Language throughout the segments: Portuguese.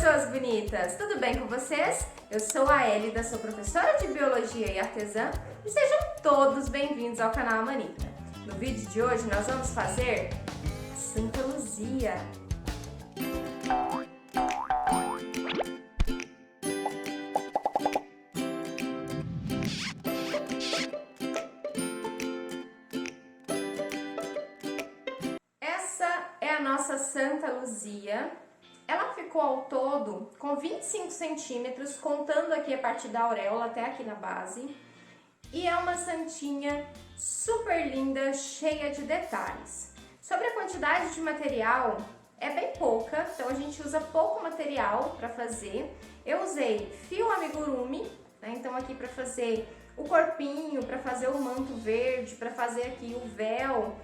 pessoas bonitas! Tudo bem com vocês? Eu sou a Elida, sou professora de Biologia e artesã e sejam todos bem-vindos ao canal Manita. No vídeo de hoje nós vamos fazer Santa Luzia. Essa é a nossa Santa Luzia. Ela ficou ao todo com 25 centímetros, contando aqui a partir da auréola até aqui na base. E é uma santinha super linda, cheia de detalhes. Sobre a quantidade de material, é bem pouca, então a gente usa pouco material para fazer. Eu usei fio amigurumi, né? Então aqui para fazer o corpinho, para fazer o manto verde, para fazer aqui o véu,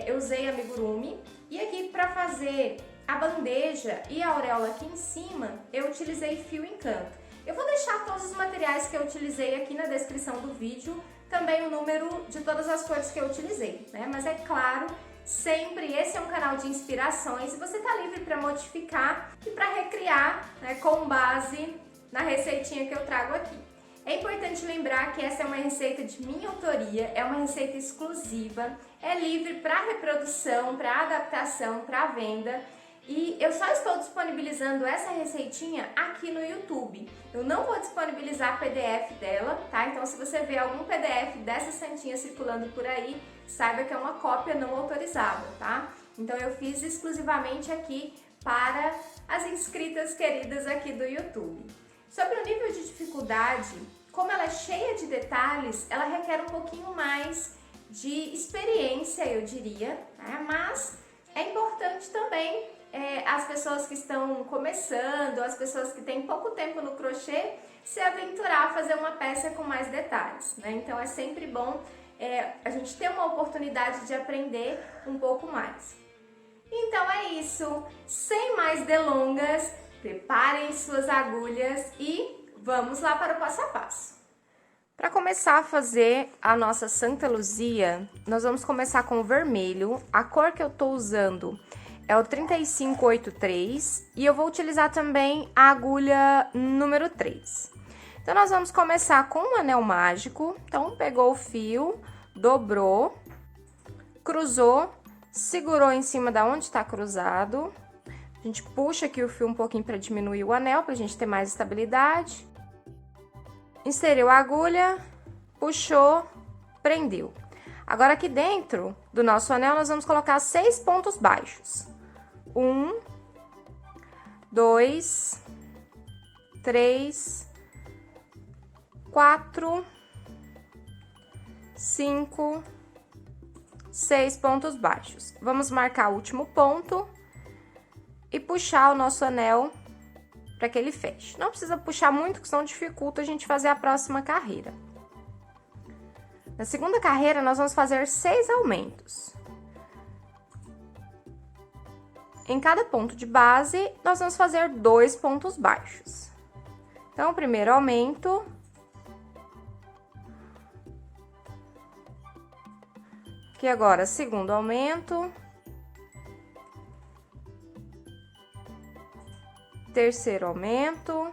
eu usei amigurumi. E aqui para fazer a bandeja e a auréola aqui em cima, eu utilizei fio encanto. Eu vou deixar todos os materiais que eu utilizei aqui na descrição do vídeo, também o número de todas as cores que eu utilizei, né? Mas é claro, sempre esse é um canal de inspirações e você está livre para modificar e para recriar, né, com base na receitinha que eu trago aqui. É importante lembrar que essa é uma receita de minha autoria, é uma receita exclusiva, é livre para reprodução, para adaptação, para venda. E eu só estou disponibilizando essa receitinha aqui no YouTube. Eu não vou disponibilizar PDF dela, tá? Então se você vê algum PDF dessa santinha circulando por aí, saiba que é uma cópia não autorizada, tá? Então eu fiz exclusivamente aqui para as inscritas queridas aqui do YouTube. Sobre o nível de dificuldade, como ela é cheia de detalhes, ela requer um pouquinho mais de experiência, eu diria, né? Mas é importante também as pessoas que estão começando, as pessoas que têm pouco tempo no crochê, se aventurar a fazer uma peça com mais detalhes, né? Então é sempre bom a gente ter uma oportunidade de aprender um pouco mais. Então é isso, sem mais delongas, preparem suas agulhas e vamos lá para o passo a passo. Para começar a fazer a nossa Santa Luzia, nós vamos começar com o vermelho. A cor que eu tô usando é o 3583 e eu vou utilizar também a agulha número 3. Então, nós vamos começar com um anel mágico. Então, pegou o fio, dobrou, cruzou, segurou em cima da onde está cruzado. A gente puxa aqui o fio um pouquinho para diminuir o anel, para a gente ter mais estabilidade. Inseriu a agulha, puxou, prendeu. Agora, aqui dentro do nosso anel, nós vamos colocar 6 pontos baixos. 1, 2, 3, 4, 5, 6 pontos baixos. Vamos marcar o último ponto e puxar o nosso anel para que ele feche. Não precisa puxar muito, que senão dificulta a gente fazer a próxima carreira. Na segunda carreira, nós vamos fazer 6 aumentos. Em cada ponto de base, nós vamos fazer 2 pontos baixos. Então, o primeiro aumento. Aqui agora, segundo aumento. Terceiro aumento.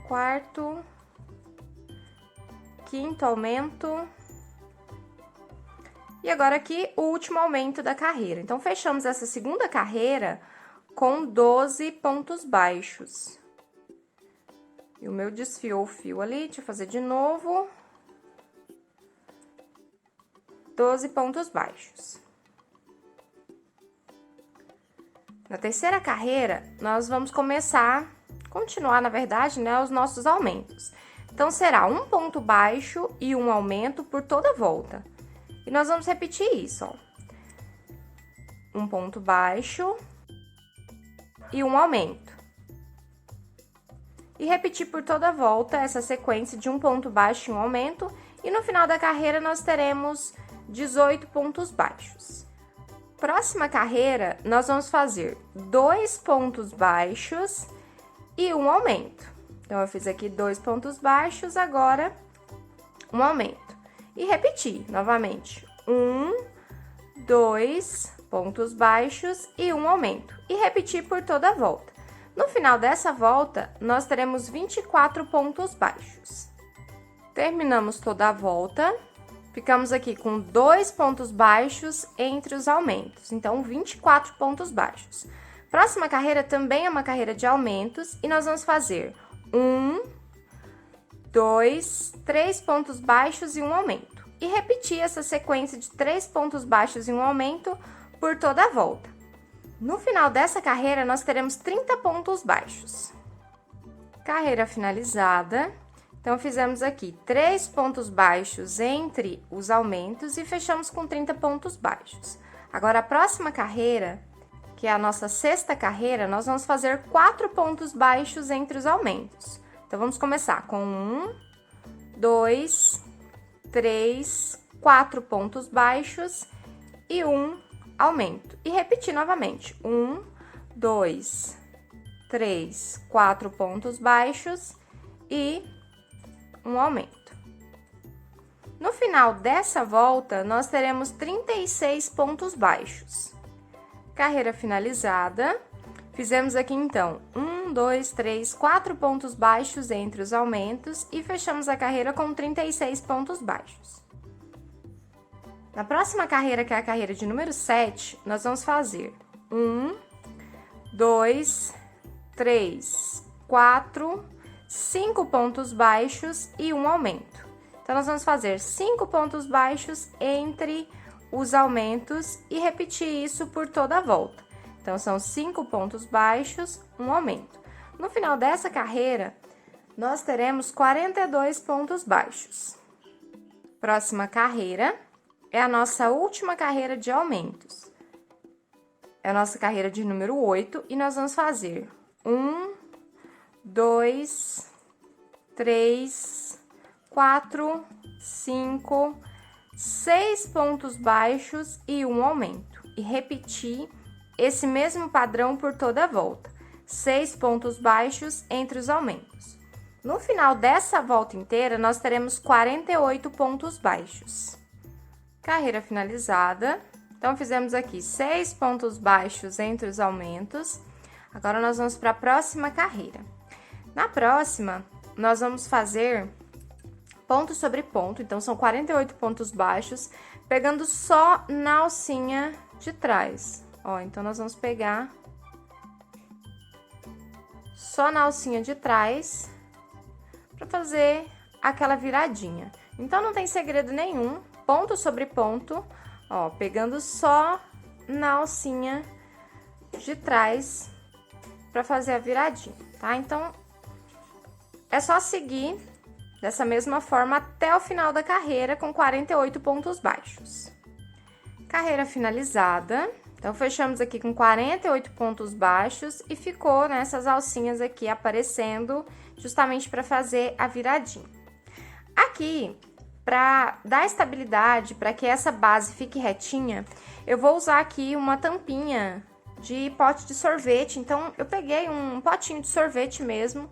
Quarto. Quinto aumento. E agora aqui, o último aumento da carreira. Então, fechamos essa segunda carreira com 12 pontos baixos. E o meu desfiou o fio ali, deixa eu fazer de novo. 12 pontos baixos. Na terceira carreira, nós vamos continuar, na verdade, né, os nossos aumentos. Então, será um ponto baixo e um aumento por toda a volta. E nós vamos repetir isso, ó. Um ponto baixo e um aumento. E repetir por toda a volta essa sequência de um ponto baixo e um aumento. E no final da carreira, nós teremos 18 pontos baixos. Próxima carreira, nós vamos fazer 2 pontos baixos e um aumento. Então, eu fiz aqui 2 pontos baixos, agora um aumento. E repetir novamente. 1, 2 pontos baixos e um aumento, e repetir por toda a volta. No final dessa volta, nós teremos 24 pontos baixos. Terminamos toda a volta, ficamos aqui com 2 pontos baixos entre os aumentos, então 24 pontos baixos. Próxima carreira também é uma carreira de aumentos e nós vamos fazer 1, 2, 3 pontos baixos e um aumento. E repetir essa sequência de 3 pontos baixos e um aumento por toda a volta. No final dessa carreira, nós teremos 30 pontos baixos. Carreira finalizada. Então, fizemos aqui 3 pontos baixos entre os aumentos e fechamos com 30 pontos baixos. Agora, a próxima carreira, que é a nossa sexta carreira, nós vamos fazer 4 pontos baixos entre os aumentos. Então, vamos começar com 1, 2, 3, 4 pontos baixos e um aumento. E repetir novamente, 1, 2, 3, 4 pontos baixos e um aumento. No final dessa volta, nós teremos 36 pontos baixos. Carreira finalizada. Fizemos aqui, então, 1, 2, 3, 4 pontos baixos entre os aumentos e fechamos a carreira com 36 pontos baixos. Na próxima carreira, que é a carreira de número 7, nós vamos fazer 1, 2, 3, 4, 5 pontos baixos e um aumento. Então, nós vamos fazer 5 pontos baixos entre os aumentos e repetir isso por toda a volta. Então, são 5 pontos baixos, um aumento. No final dessa carreira, nós teremos 42 pontos baixos. Próxima carreira é a nossa última carreira de aumentos. É a nossa carreira de número 8 e nós vamos fazer 1, 2, 3, 4, 5, 6 pontos baixos e um aumento. E repetir esse mesmo padrão por toda a volta. 6 pontos baixos entre os aumentos. No final dessa volta inteira, nós teremos 48 pontos baixos. Carreira finalizada. Então, fizemos aqui 6 pontos baixos entre os aumentos. Agora, nós vamos para a próxima carreira. Na próxima, nós vamos fazer ponto sobre ponto. Então, são 48 pontos baixos, pegando só na alcinha de trás. Ó, então, nós vamos pegar só na alcinha de trás para fazer aquela viradinha. Então, não tem segredo nenhum, ponto sobre ponto, ó, pegando só na alcinha de trás para fazer a viradinha, tá? Então, é só seguir dessa mesma forma até o final da carreira com 48 pontos baixos. Carreira finalizada. Então, fechamos aqui com 48 pontos baixos e ficou nessas alcinhas aqui aparecendo justamente para fazer a viradinha. Aqui, para dar estabilidade, para que essa base fique retinha, eu vou usar aqui uma tampinha de pote de sorvete. Então, eu peguei um potinho de sorvete mesmo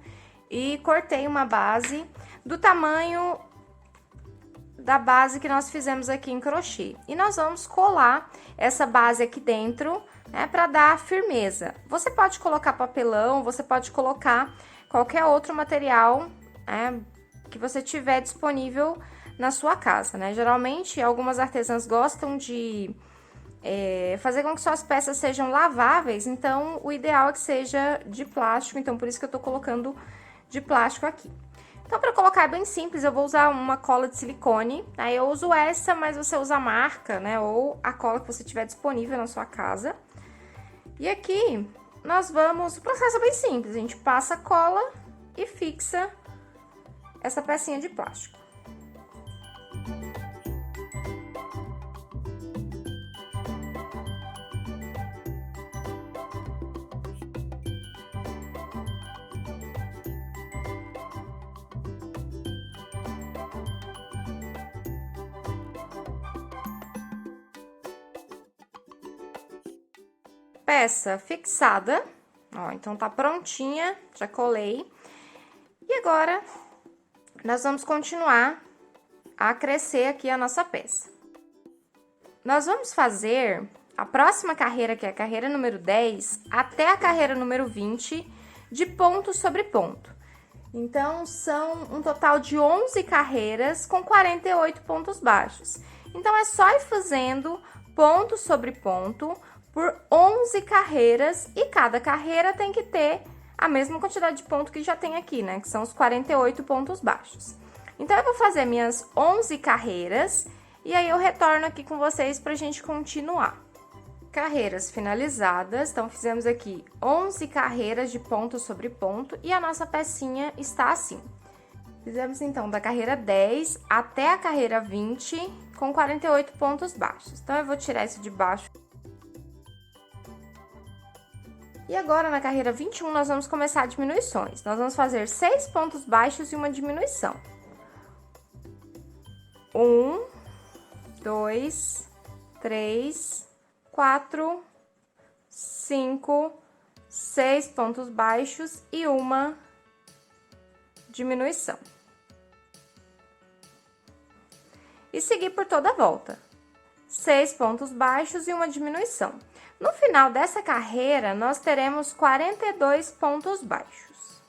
e cortei uma base do tamanho da base que nós fizemos aqui em crochê. E nós vamos colar essa base aqui dentro, né, para dar firmeza. Você pode colocar papelão, você pode colocar qualquer outro material, né, que você tiver disponível na sua casa, né? Geralmente, algumas artesãs gostam de fazer com que suas peças sejam laváveis, então, o ideal é que seja de plástico, então, por isso que eu tô colocando de plástico aqui. Então, para colocar é bem simples, eu vou usar uma cola de silicone, aí eu uso essa, mas você usa a marca, né, ou a cola que você tiver disponível na sua casa. E aqui, nós vamos... O processo é bem simples, a gente passa a cola e fixa essa pecinha de plástico. Peça fixada, ó, então tá prontinha, já colei. E agora, nós vamos continuar a crescer aqui a nossa peça. Nós vamos fazer a próxima carreira, que é a carreira número 10, até a carreira número 20, de ponto sobre ponto. Então, são um total de 11 carreiras com 48 pontos baixos. Então, é só ir fazendo ponto sobre ponto por 11 carreiras e cada carreira tem que ter a mesma quantidade de ponto que já tem aqui, né? Que são os 48 pontos baixos. Então, eu vou fazer minhas 11 carreiras e aí eu retorno aqui com vocês pra gente continuar. Carreiras finalizadas, então fizemos aqui 11 carreiras de ponto sobre ponto e a nossa pecinha está assim. Fizemos então da carreira 10 até a carreira 20 com 48 pontos baixos. Então eu vou tirar isso de baixo. E agora na carreira 21 nós vamos começar diminuições. Nós vamos fazer 6 pontos baixos e uma diminuição. 1, 2, 3, 4, 5, 6 pontos baixos e uma diminuição. E seguir por toda a volta. 6 pontos baixos e uma diminuição. No final dessa carreira, nós teremos 42 pontos baixos.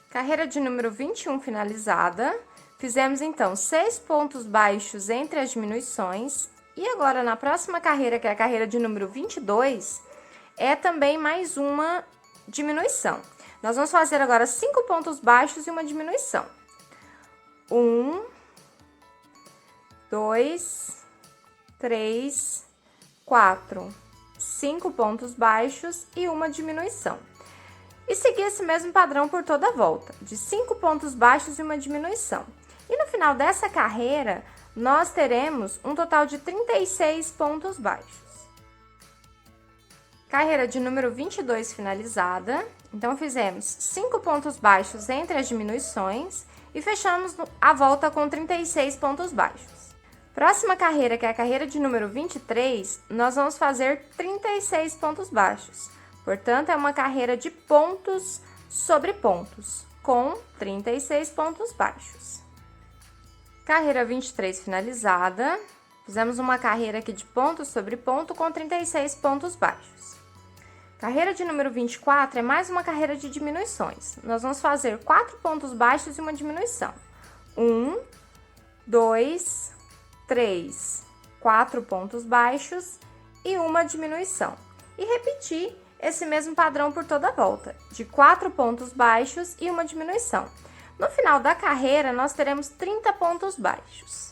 Carreira de número 21 finalizada. Fizemos, então, 6 pontos baixos entre as diminuições. E agora, na próxima carreira, que é a carreira de número 22, é também mais uma diminuição. Nós vamos fazer agora 5 pontos baixos e uma diminuição. 1, 2, 3, 4, 5 pontos baixos e uma diminuição. E seguir esse mesmo padrão por toda a volta, de 5 pontos baixos e uma diminuição. E no final dessa carreira, nós teremos um total de 36 pontos baixos. Carreira de número 22 finalizada. Então, fizemos 5 pontos baixos entre as diminuições e fechamos a volta com 36 pontos baixos. Próxima carreira, que é a carreira de número 23, nós vamos fazer 36 pontos baixos. Portanto, é uma carreira de pontos sobre pontos, com 36 pontos baixos. Carreira 23 finalizada, fizemos uma carreira aqui de ponto sobre ponto com 36 pontos baixos. Carreira de número 24 é mais uma carreira de diminuições. Nós vamos fazer 4 pontos baixos e uma diminuição. 1, 2, 3, 4 pontos baixos e uma diminuição. E repetir esse mesmo padrão por toda a volta, de 4 pontos baixos e uma diminuição. No final da carreira, nós teremos 30 pontos baixos.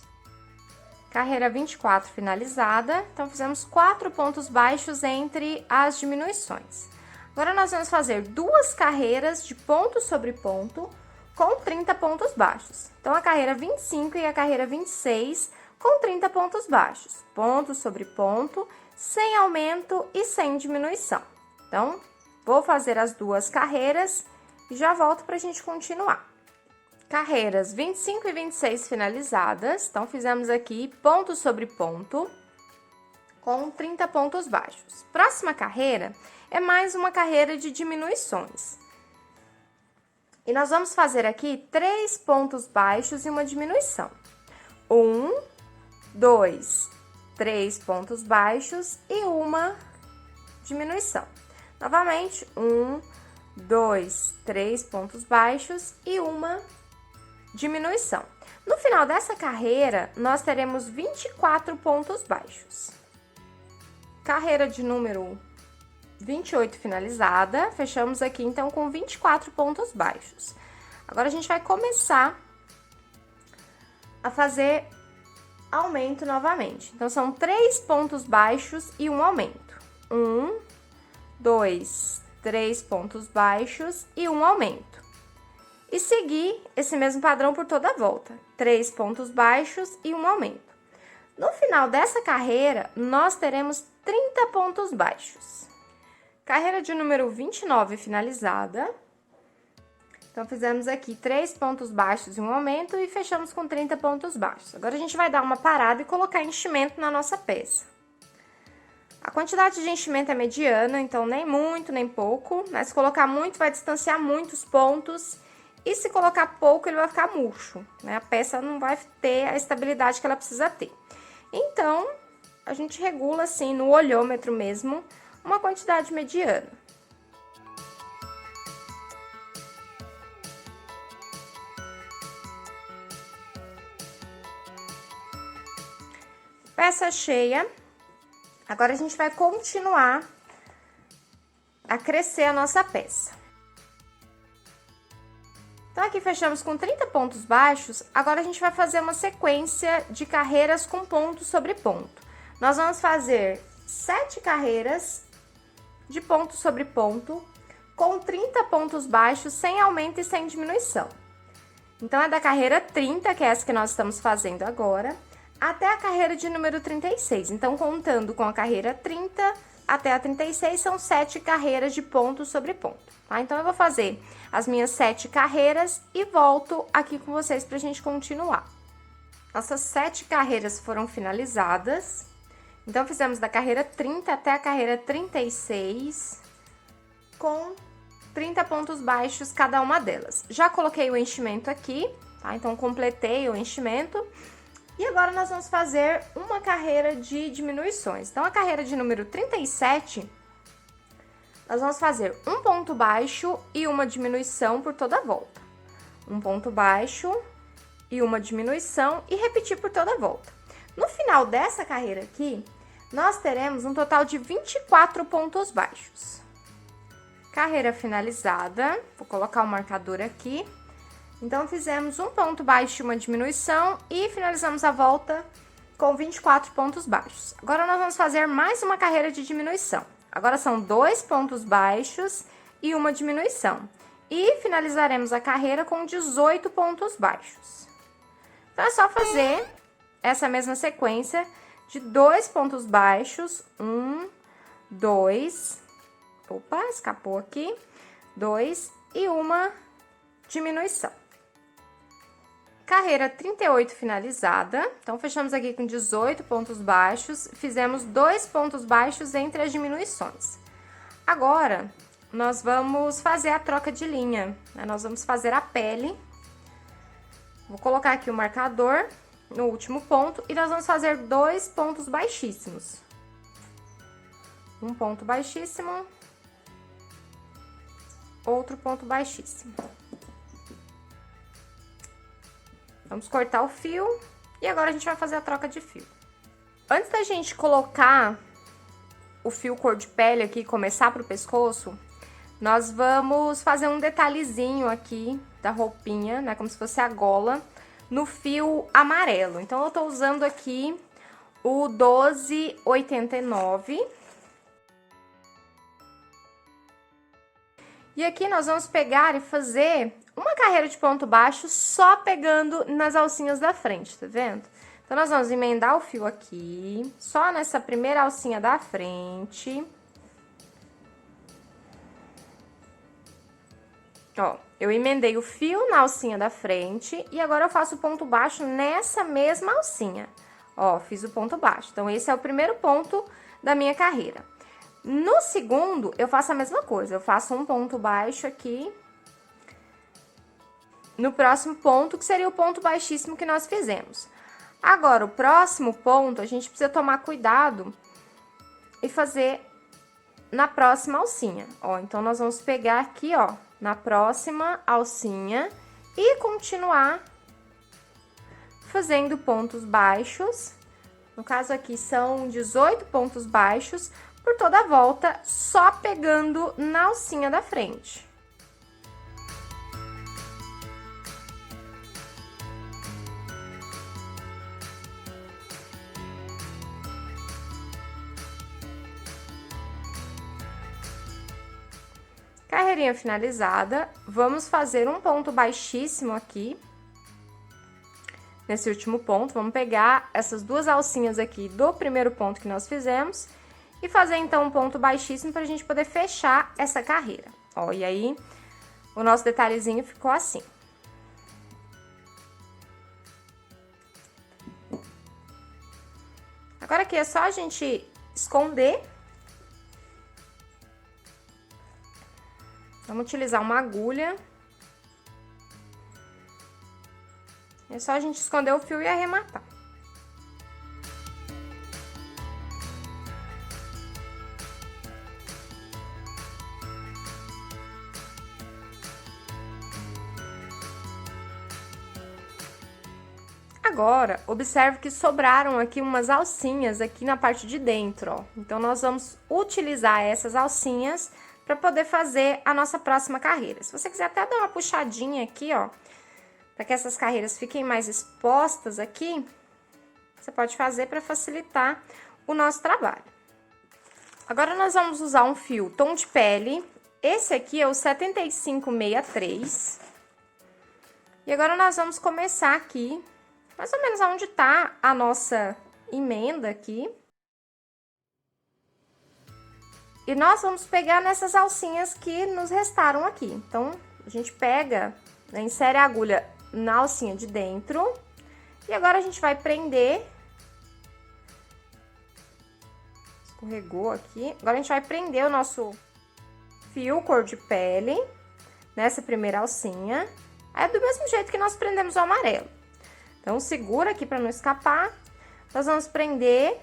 Carreira 24 finalizada, então fizemos 4 pontos baixos entre as diminuições. Agora, nós vamos fazer 2 carreiras de ponto sobre ponto com 30 pontos baixos. Então, a carreira 25 e a carreira 26 com 30 pontos baixos. Ponto sobre ponto, sem aumento e sem diminuição. Então, vou fazer as 2 carreiras e já volto para a gente continuar. Carreiras 25 e 26 finalizadas, então fizemos aqui ponto sobre ponto com 30 pontos baixos. Próxima carreira é mais uma carreira de diminuições. E nós vamos fazer aqui 3 pontos baixos e uma diminuição. 1, 2, 3 pontos baixos e uma diminuição. Novamente, 1, 2, 3 pontos baixos e uma diminuição. No final dessa carreira, nós teremos 24 pontos baixos. Carreira de número 28 finalizada, fechamos aqui então com 24 pontos baixos. Agora a gente vai começar a fazer aumento novamente. Então, são 3 pontos baixos e um aumento. 1, 2, 3 pontos baixos e um aumento. E seguir esse mesmo padrão por toda a volta. 3 pontos baixos e um aumento. No final dessa carreira, nós teremos 30 pontos baixos. Carreira de número 29 finalizada. Então, fizemos aqui 3 pontos baixos e um aumento e fechamos com 30 pontos baixos. Agora, a gente vai dar uma parada e colocar enchimento na nossa peça. A quantidade de enchimento é mediana, então nem muito, nem pouco, né? Se colocar muito, vai distanciar muitos pontos. E se colocar pouco, ele vai ficar murcho, né? A peça não vai ter a estabilidade que ela precisa ter. Então, a gente regula assim no olhômetro mesmo, uma quantidade mediana. Peça cheia. Agora a gente vai continuar a crescer a nossa peça. Então, aqui fechamos com 30 pontos baixos. Agora a gente vai fazer uma sequência de carreiras com ponto sobre ponto. Nós vamos fazer 7 carreiras de ponto sobre ponto com 30 pontos baixos, sem aumento e sem diminuição. Então, é da carreira 30, que é essa que nós estamos fazendo agora, até a carreira de número 36. Então, contando com a carreira 30 até a 36, são 7 carreiras de ponto sobre ponto, tá? Então, eu vou fazer as minhas 7 carreiras e volto aqui com vocês pra gente continuar. Nossas 7 carreiras foram finalizadas. Então, fizemos da carreira 30 até a carreira 36, com 30 pontos baixos cada uma delas. Já coloquei o enchimento aqui, tá? Então, completei o enchimento. E agora, nós vamos fazer uma carreira de diminuições. Então, a carreira de número 37, nós vamos fazer um ponto baixo e uma diminuição por toda a volta. Um ponto baixo e uma diminuição e repetir por toda a volta. No final dessa carreira aqui, nós teremos um total de 24 pontos baixos. Carreira finalizada, vou colocar o marcador aqui. Então, fizemos um ponto baixo e uma diminuição e finalizamos a volta com 24 pontos baixos. Agora, nós vamos fazer mais uma carreira de diminuição. Agora, são 2 pontos baixos e uma diminuição. E finalizaremos a carreira com 18 pontos baixos. Então, é só fazer essa mesma sequência de 2 pontos baixos, 1, 2, opa, escapou aqui, 2 e uma diminuição. Carreira 38 finalizada, então fechamos aqui com 18 pontos baixos, fizemos 2 pontos baixos entre as diminuições. Agora, nós vamos fazer a troca de linha, né? Nós vamos fazer a pele. Vou colocar aqui o marcador no último ponto e nós vamos fazer 2 pontos baixíssimos. Um ponto baixíssimo, outro ponto baixíssimo. Vamos cortar o fio e agora a gente vai fazer a troca de fio. Antes da gente colocar o fio cor de pele aqui e começar pro pescoço, nós vamos fazer um detalhezinho aqui da roupinha, né, como se fosse a gola, no fio amarelo. Então, eu tô usando aqui o 12,89. E aqui nós vamos pegar e fazer uma carreira de ponto baixo só pegando nas alcinhas da frente, tá vendo? Então, nós vamos emendar o fio aqui, só nessa primeira alcinha da frente. Ó, eu emendei o fio na alcinha da frente e agora eu faço o ponto baixo nessa mesma alcinha. Ó, fiz o ponto baixo. Então, esse é o primeiro ponto da minha carreira. No segundo, eu faço a mesma coisa. Eu faço um ponto baixo aqui no próximo ponto, que seria o ponto baixíssimo que nós fizemos. Agora, o próximo ponto, a gente precisa tomar cuidado e fazer na próxima alcinha. Ó, então, nós vamos pegar aqui, ó, na próxima alcinha e continuar fazendo pontos baixos. No caso aqui, são 18 pontos baixos por toda a volta, só pegando na alcinha da frente. Carreirinha finalizada, vamos fazer um ponto baixíssimo aqui, nesse último ponto. Vamos pegar essas duas alcinhas aqui do primeiro ponto que nós fizemos e fazer, então, um ponto baixíssimo pra gente poder fechar essa carreira. Ó, e aí, o nosso detalhezinho ficou assim. Agora aqui é só a gente esconder. Vamos utilizar uma agulha. É só a gente esconder o fio e arrematar. Agora, observe que sobraram aqui umas alcinhas aqui na parte de dentro, ó. Então, nós vamos utilizar essas alcinhas para poder fazer a nossa próxima carreira. Se você quiser até dar uma puxadinha aqui, ó, para que essas carreiras fiquem mais expostas aqui, você pode fazer para facilitar o nosso trabalho. Agora, nós vamos usar um fio tom de pele. Esse aqui é o 7563. E agora, nós vamos começar aqui, mais ou menos onde tá a nossa emenda aqui. E nós vamos pegar nessas alcinhas que nos restaram aqui. Então, a gente pega, né, insere a agulha na alcinha de dentro. E agora, a gente vai prender. Escorregou aqui. Agora, a gente vai prender o nosso fio cor de pele nessa primeira alcinha. É do mesmo jeito que nós prendemos o amarelo. Então, segura aqui para não escapar. Nós vamos prender.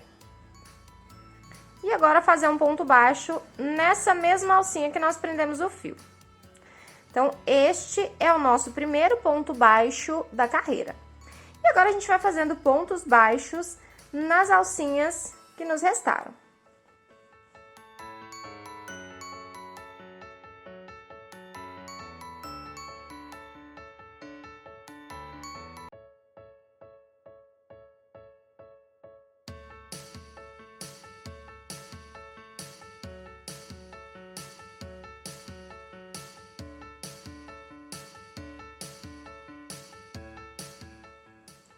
E agora, fazer um ponto baixo nessa mesma alcinha que nós prendemos o fio. Então, este é o nosso primeiro ponto baixo da carreira. E agora, a gente vai fazendo pontos baixos nas alcinhas que nos restaram.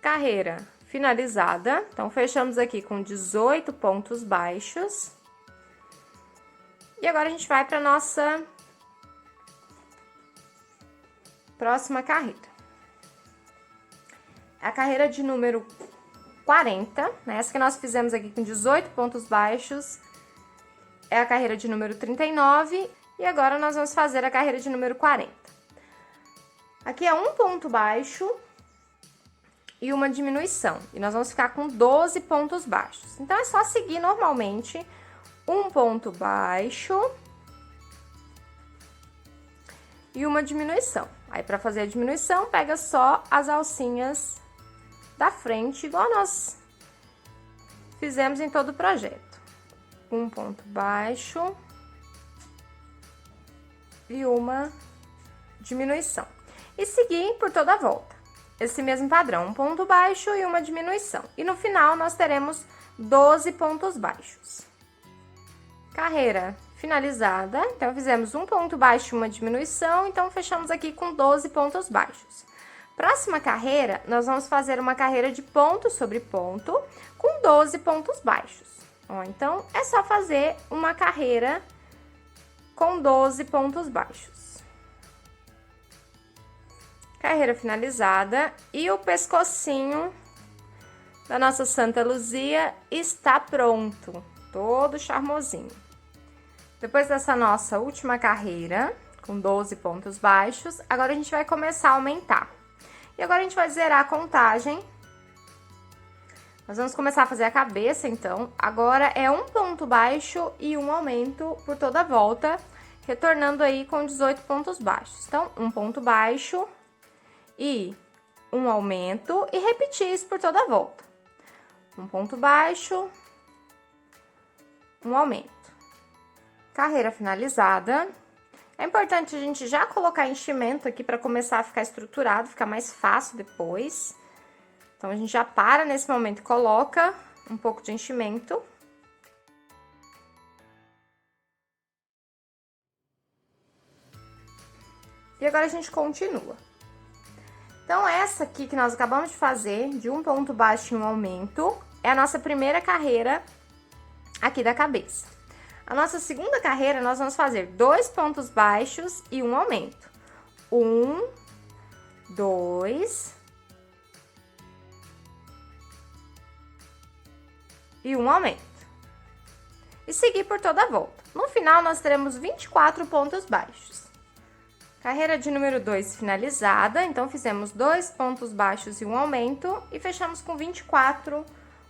Carreira finalizada, então fechamos aqui com 18 pontos baixos. E agora a gente vai para nossa próxima carreira. A carreira de número 40, né? Essa que nós fizemos aqui com 18 pontos baixos, é a carreira de número 39. E agora nós vamos fazer a carreira de número 40. Aqui é um ponto baixo e uma diminuição. E nós vamos ficar com 12 pontos baixos. Então, é só seguir normalmente um ponto baixo e uma diminuição. Aí, para fazer a diminuição, pega só as alcinhas da frente, igual nós fizemos em todo o projeto. Um ponto baixo e uma diminuição. E seguir por toda a volta. Esse mesmo padrão, um ponto baixo e uma diminuição. E no final, nós teremos 12 pontos baixos. Carreira finalizada. Então, fizemos um ponto baixo e uma diminuição. Então, fechamos aqui com 12 pontos baixos. Próxima carreira, nós vamos fazer uma carreira de ponto sobre ponto com 12 pontos baixos. Ó, então, é só fazer uma carreira com 12 pontos baixos. Carreira finalizada e o pescocinho da nossa Santa Luzia está pronto, todo charmosinho. Depois dessa nossa última carreira, com 12 pontos baixos, agora a gente vai começar a aumentar. E agora a gente vai zerar a contagem. Nós vamos começar a fazer a cabeça, então. Agora é um ponto baixo e um aumento por toda a volta, retornando aí com 18 pontos baixos. Então, um ponto baixo e um aumento, e repetir isso por toda a volta. Um ponto baixo, um aumento. Carreira finalizada. É importante a gente já colocar enchimento aqui para começar a ficar estruturado, ficar mais fácil depois. Então, a gente já para nesse momento e coloca um pouco de enchimento. E agora a gente continua. Então, essa aqui que nós acabamos de fazer, de um ponto baixo e um aumento, é a nossa primeira carreira aqui da cabeça. A nossa segunda carreira, nós vamos fazer 2 pontos baixos e um aumento. 1, 2 e um aumento. E seguir por toda a volta. No final, nós teremos 24 pontos baixos. Carreira de número 2 finalizada, então fizemos 2 pontos baixos e um aumento e fechamos com 24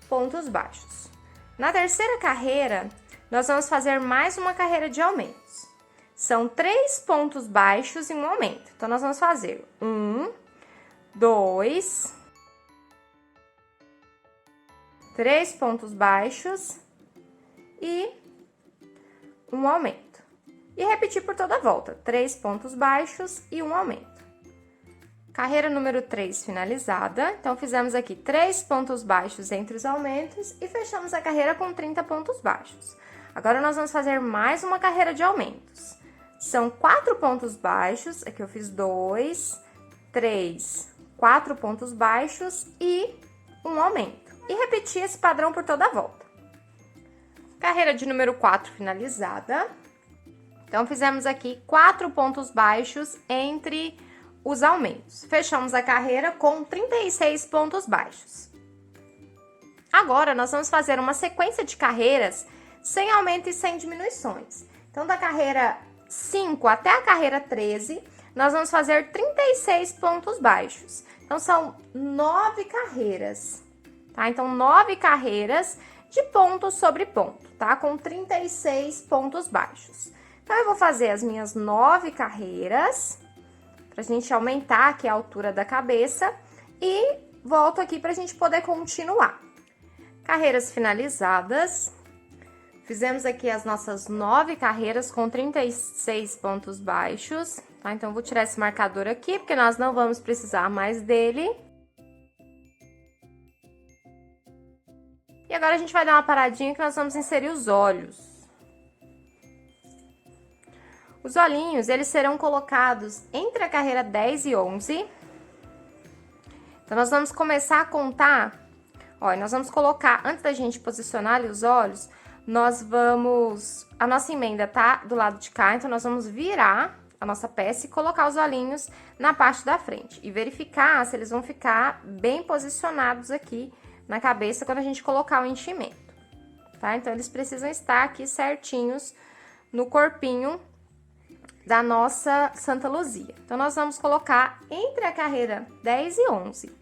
pontos baixos. Na terceira carreira, nós vamos fazer mais uma carreira de aumentos. São 3 pontos baixos e um aumento. Então, nós vamos fazer 1, 2 3 pontos baixos e um aumento. E repetir por toda a volta, 3 pontos baixos e um aumento. Carreira número 3 finalizada. Então, fizemos aqui 3 pontos baixos entre os aumentos e fechamos a carreira com 30 pontos baixos. Agora, nós vamos fazer mais uma carreira de aumentos. São 4 pontos baixos, aqui eu fiz 2, 3, 4 pontos baixos e um aumento. E repetir esse padrão por toda a volta. Carreira de número 4 finalizada. Então, fizemos aqui 4 pontos baixos entre os aumentos. Fechamos a carreira com 36 pontos baixos. Agora, nós vamos fazer uma sequência de carreiras sem aumento e sem diminuições. Então, da carreira 5 até a carreira 13, nós vamos fazer 36 pontos baixos. Então, são 9 carreiras, tá? Então, 9 carreiras de ponto sobre ponto, tá? Com 36 pontos baixos. Então, eu vou fazer as minhas 9 carreiras, pra gente aumentar aqui a altura da cabeça, e volto aqui pra gente poder continuar. Carreiras finalizadas. Fizemos aqui as nossas 9 carreiras com 36 pontos baixos, tá? Então, eu vou tirar esse marcador aqui, porque nós não vamos precisar mais dele. E agora, a gente vai dar uma paradinha que nós vamos inserir os olhos. Os olhinhos, eles serão colocados entre a carreira 10 e 11. Então, nós vamos começar a contar, ó, nós vamos colocar, antes da gente posicionar ali os olhos, a nossa emenda tá do lado de cá, então nós vamos virar a nossa peça e colocar os olhinhos na parte da frente. E verificar se eles vão ficar bem posicionados aqui na cabeça quando a gente colocar o enchimento, tá? Então, eles precisam estar aqui certinhos no corpinho da nossa Santa Luzia. Então, nós vamos colocar entre a carreira 10 e 11.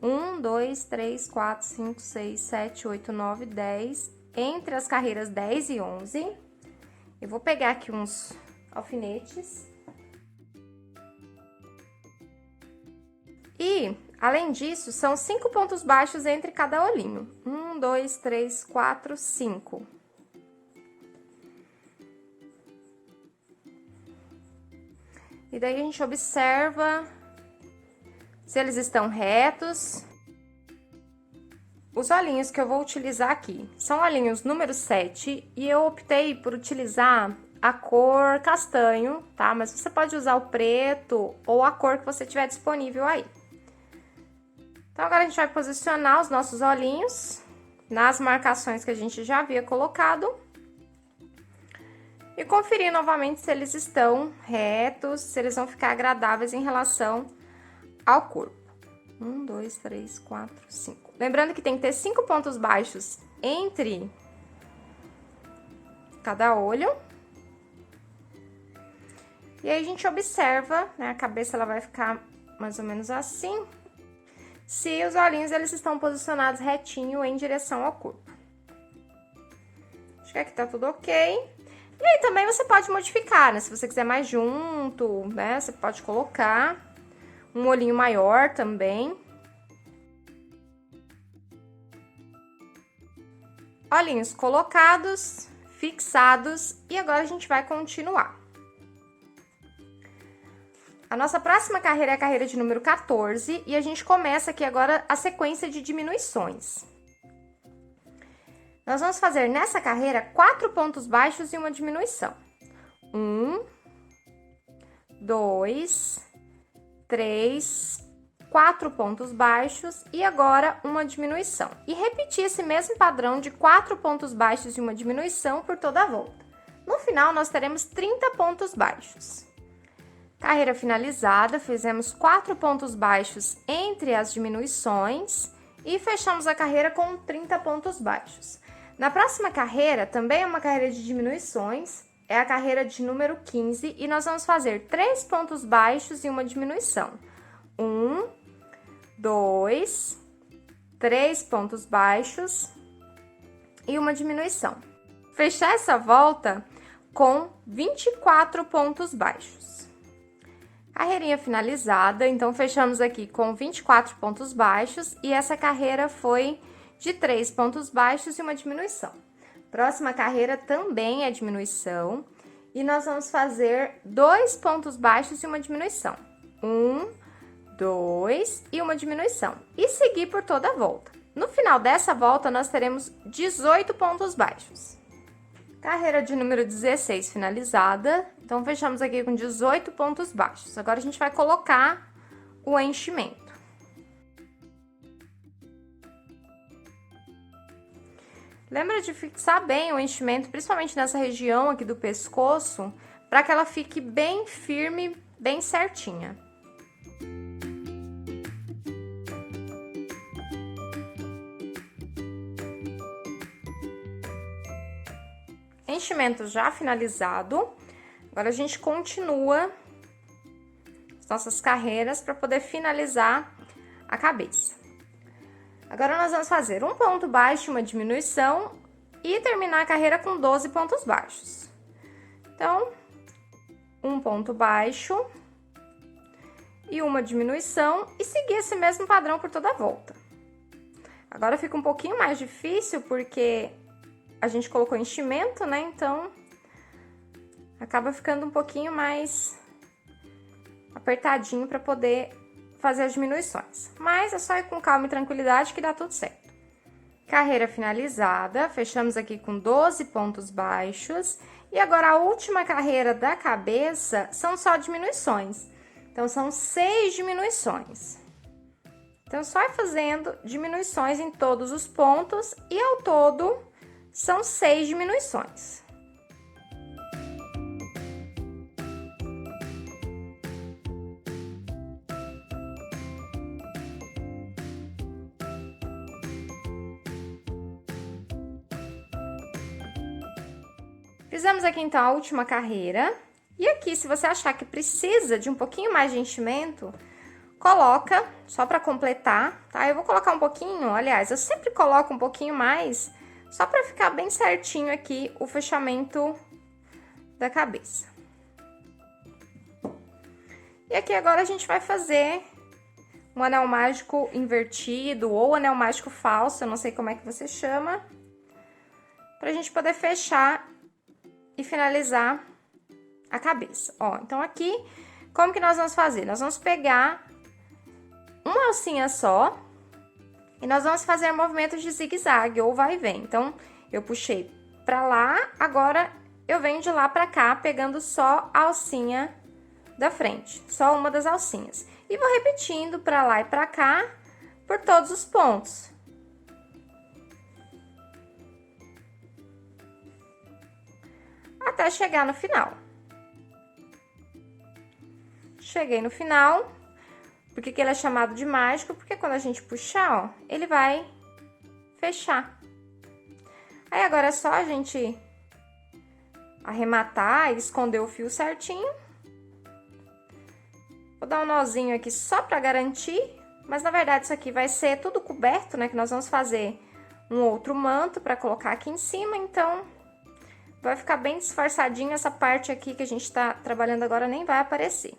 1, 2, 3, 4, 5, 6, 7, 8, 9, 10. Entre as carreiras 10 e 11. Eu vou pegar aqui uns alfinetes. E, além disso, são 5 pontos baixos entre cada olhinho. 1, 2, 3, 4, 5. E daí, a gente observa se eles estão retos. Os olhinhos que eu vou utilizar aqui são olhinhos número 7 e eu optei por utilizar a cor castanho, tá? Mas você pode usar o preto ou a cor que você tiver disponível aí. Então, agora a gente vai posicionar os nossos olhinhos nas marcações que a gente já havia colocado. E conferir novamente se eles estão retos, se eles vão ficar agradáveis em relação ao corpo. 1, 2, 3, 4, 5. Lembrando que tem que ter 5 pontos baixos entre cada olho. E aí, a gente observa, né? A cabeça, ela vai ficar mais ou menos assim. Se os olhinhos, eles estão posicionados retinho em direção ao corpo. Acho que aqui tá tudo ok. E aí, também você pode modificar, né? Se você quiser mais junto, né? Você pode colocar um olhinho maior também. Olhinhos colocados, fixados, e agora a gente vai continuar. A nossa próxima carreira é a carreira de número 14, e a gente começa aqui agora a sequência de diminuições. Nós vamos fazer nessa carreira 4 pontos baixos e uma diminuição. 1, 2, 3, 4 pontos baixos e agora uma diminuição. E repetir esse mesmo padrão de 4 pontos baixos e uma diminuição por toda a volta. No final, nós teremos 30 pontos baixos. Carreira finalizada, fizemos 4 pontos baixos entre as diminuições e fechamos a carreira com 30 pontos baixos. Na próxima carreira, também é uma carreira de diminuições, é a carreira de número 15, e nós vamos fazer 3 pontos baixos e uma diminuição. 1, 2, 3 pontos baixos e uma diminuição. Fechar essa volta com 24 pontos baixos. Carreirinha finalizada, então fechamos aqui com 24 pontos baixos e essa carreira foi de 3 pontos baixos e uma diminuição. Próxima carreira também é diminuição, e nós vamos fazer 2 pontos baixos e uma diminuição. 1, 2 e uma diminuição. E seguir por toda a volta. No final dessa volta, nós teremos 18 pontos baixos. Carreira de número 16 finalizada. Então, fechamos aqui com 18 pontos baixos. Agora, a gente vai colocar o enchimento. Lembra de fixar bem o enchimento, principalmente nessa região aqui do pescoço, para que ela fique bem firme, bem certinha. Enchimento já finalizado. Agora, a gente continua as nossas carreiras para poder finalizar a cabeça. Agora, nós vamos fazer um ponto baixo, uma diminuição e terminar a carreira com 12 pontos baixos. Então, um ponto baixo e uma diminuição e seguir esse mesmo padrão por toda a volta. Agora, fica um pouquinho mais difícil porque a gente colocou enchimento, né? Então, acaba ficando um pouquinho mais apertadinho para poder fazer as diminuições. Mas é só ir com calma e tranquilidade que dá tudo certo. Carreira finalizada, fechamos aqui com 12 pontos baixos. E agora, a última carreira da cabeça são só diminuições. Então, são 6 diminuições. Então, só ir fazendo diminuições em todos os pontos e, ao todo, são 6 diminuições. Fizemos aqui, então, a última carreira. E aqui, se você achar que precisa de um pouquinho mais de enchimento, coloca, só para completar, tá? Eu vou colocar um pouquinho, aliás, eu sempre coloco um pouquinho mais, só para ficar bem certinho aqui o fechamento da cabeça. E aqui agora a gente vai fazer um anel mágico invertido ou anel mágico falso, eu não sei como é que você chama, pra gente poder fechar e finalizar a cabeça. Ó, então aqui, como que nós vamos fazer? Nós vamos pegar uma alcinha só e nós vamos fazer movimentos de zigue-zague ou vai e vem. Então, eu puxei pra lá, agora eu venho de lá pra cá, pegando só a alcinha da frente, só uma das alcinhas. E vou repetindo pra lá e pra cá, por todos os pontos. Até chegar no final. Cheguei no final. Por que que ele é chamado de mágico? Porque quando a gente puxar, ó, ele vai fechar. Aí, agora é só a gente arrematar e esconder o fio certinho. Vou dar um nozinho aqui só pra garantir, mas na verdade isso aqui vai ser tudo coberto, né? Que nós vamos fazer um outro manto pra colocar aqui em cima, então vai ficar bem disfarçadinho. Essa parte aqui que a gente tá trabalhando agora nem vai aparecer.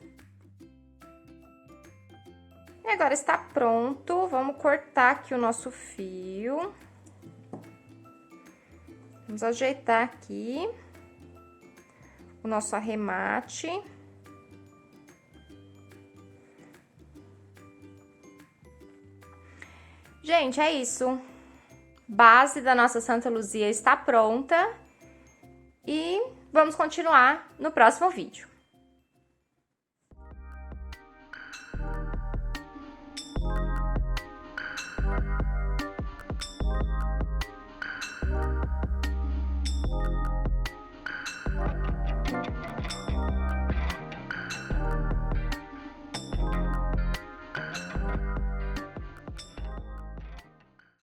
E agora está pronto, vamos cortar aqui o nosso fio. Vamos ajeitar aqui o nosso arremate. Gente, é isso. Base da nossa Santa Luzia está pronta. E vamos continuar no próximo vídeo.